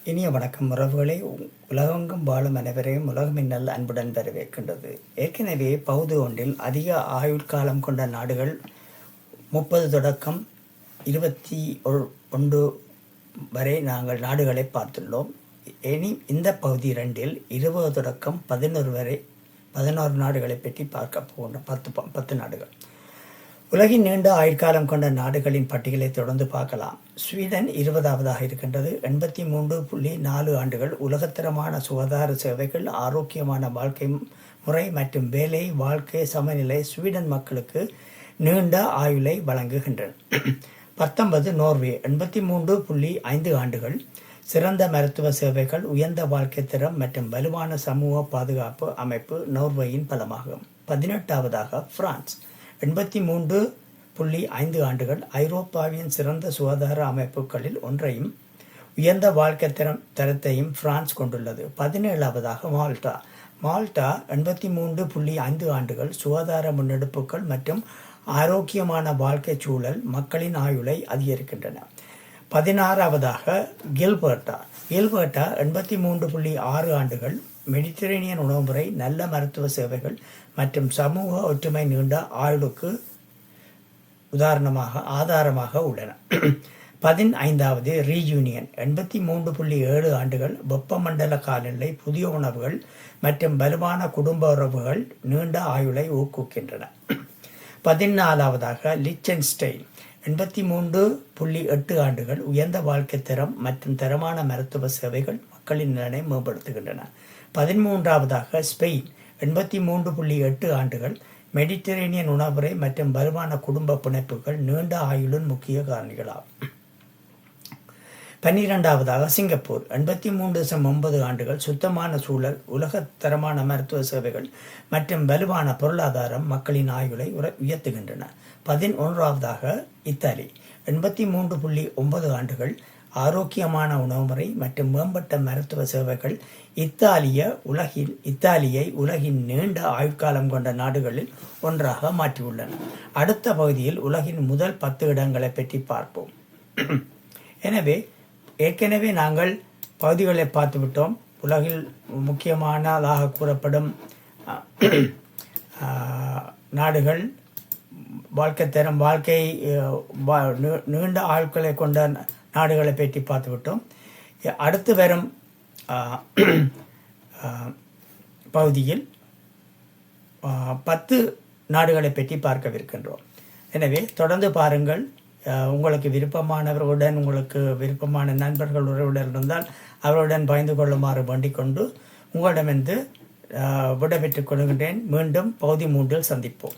இனிய வணக்கம் உறவுகளை உலகெங்கும் வாழும் அனைவரையும் உலகமின்னல் அன்புடன் வரவேற்கின்றது. ஏற்கனவே பகுதி ஒன்றில் அதிக ஆயுட்காலம் கொண்ட நாடுகள் 30 தொடக்கம் 21 வரை நாங்கள் நாடுகளை பார்த்துள்ளோம். இனி இந்த பகுதி 2இல் 20 தொடக்கம் 11 நாடுகளை பற்றி பார்க்க போகின்றோம். 10 நாடுகள். உலகின் நீண்ட ஆயுட்காலம் கொண்ட நாடுகளின் பட்டியலை தொடர்ந்து பார்க்கலாம். ஸ்வீடன் 20ஆவதாக இருக்கின்றது. 83.4 ஆண்டுகள். உலகத்தரமான சுகாதார சேவைகள், ஆரோக்கியமான வாழ்க்கை முறை மற்றும் வேலை வாழ்க்கை சமநிலை ஸ்வீடன் மக்களுக்கு நீண்ட ஆயுளை வழங்குகின்றன. 19 நோர்வே 83.5 ஆண்டுகள். சிறந்த மருத்துவ சேவைகள், உயர்ந்த வாழ்க்கை தரம் மற்றும் வலுவான சமூக பாதுகாப்பு அமைப்பு நோர்வேயின் பலமாகும். 18ஆவதாக பிரான்ஸ் 83.5 ஆண்டுகள். ஐரோப்பாவின் சிறந்த சுகாதார அமைப்புகளில் ஒன்றையும் உயர்ந்த வாழ்க்கை தரத்தையும் பிரான்ஸ் கொண்டுள்ளது. 17ஆவதாக மால்டா 83.5 ஆண்டுகள். சுகாதார முன்னெடுப்புகள் மற்றும் ஆரோக்கியமான வாழ்க்கை சூழல் மக்களின் ஆயுளை அதிகரிக்கின்றன. 16ஆவதாக கில்பர்ட்டா 83.6 ஆண்டுகள். மெடிட்டரேனியன் உணவுமுறை, நல்ல மருத்துவ சேவைகள் மற்றும் சமூக ஒற்றுமை நீண்ட ஆயுளுக்கு ஆதாரமாக உள்ளன. 15ஆவது ரீயூனியன் 83.7 ஆண்டுகள். வெப்பமண்டல காலநிலை, புதிய உணவுகள் மற்றும் வலுவான குடும்ப உறவுகள் நீண்ட ஆயுளை ஊக்குவிக்கின்றன. 14ஆவதாக லிச்சன்ஸ்டைன் 83.8 ஆண்டுகள். உயர்ந்த வாழ்க்கை தரம் மற்றும் தரமான மருத்துவ சேவைகள் மக்களின் நலனை மேம்படுத்துகின்றன. 13ஆவதாக ஸ்பெயின் 83.8 ஆண்டுகள். மெடிட்டரேனியன் உணவுமுறை மற்றும் வலுவான குடும்ப பிணைப்புகள் நீண்ட ஆயுளின் முக்கிய காரணிகளாகும். 12ஆவதாக சிங்கப்பூர் 83.9 ஆண்டுகள். சுத்தமான சூழல், உலகத்தரமான மருத்துவ சேவைகள் மற்றும் வலுவான பொருளாதாரம் மக்களின் ஆயுளை உயர்த்துகின்றன. 11ஆவதாக இத்தாலி 83.9 ஆண்டுகள். ஆரோக்கியமான உணவுமுறை மற்றும் மேம்பட்ட மருத்துவ சேவைகள் இத்தாலியை உலகின் நீண்ட ஆயுட்காலம் கொண்ட நாடுகளில் ஒன்றாக மாற்றியுள்ளன. அடுத்த பகுதியில் உலகின் முதல் 10 இடங்களை பற்றி பார்ப்போம். ஏற்கனவே நாங்கள் பகுதிகளை பார்த்துவிட்டோம். உலகில் முக்கியமானதாக கூறப்படும் நாடுகள், வாழ்க்கை நீண்ட ஆயுட்களை கொண்ட நாடுகளை பற்றி பார்த்துவிட்டோம். அடுத்து வரும் பகுதியில் 10 நாடுகளை பற்றி பார்க்கவிருக்கின்றோம். எனவே தொடர்ந்து பாருங்கள். உங்களுக்கு விருப்பமான நண்பர்கள் உறவுடன் இருந்தால் அவருடன் பகிர்ந்து கொள்ளுமாறு வேண்டிக் கொண்டு உங்களிடமிருந்து விடைபெற்றுக் கொள்கின்றேன். மீண்டும் பகுதி 3இல் சந்திப்போம்.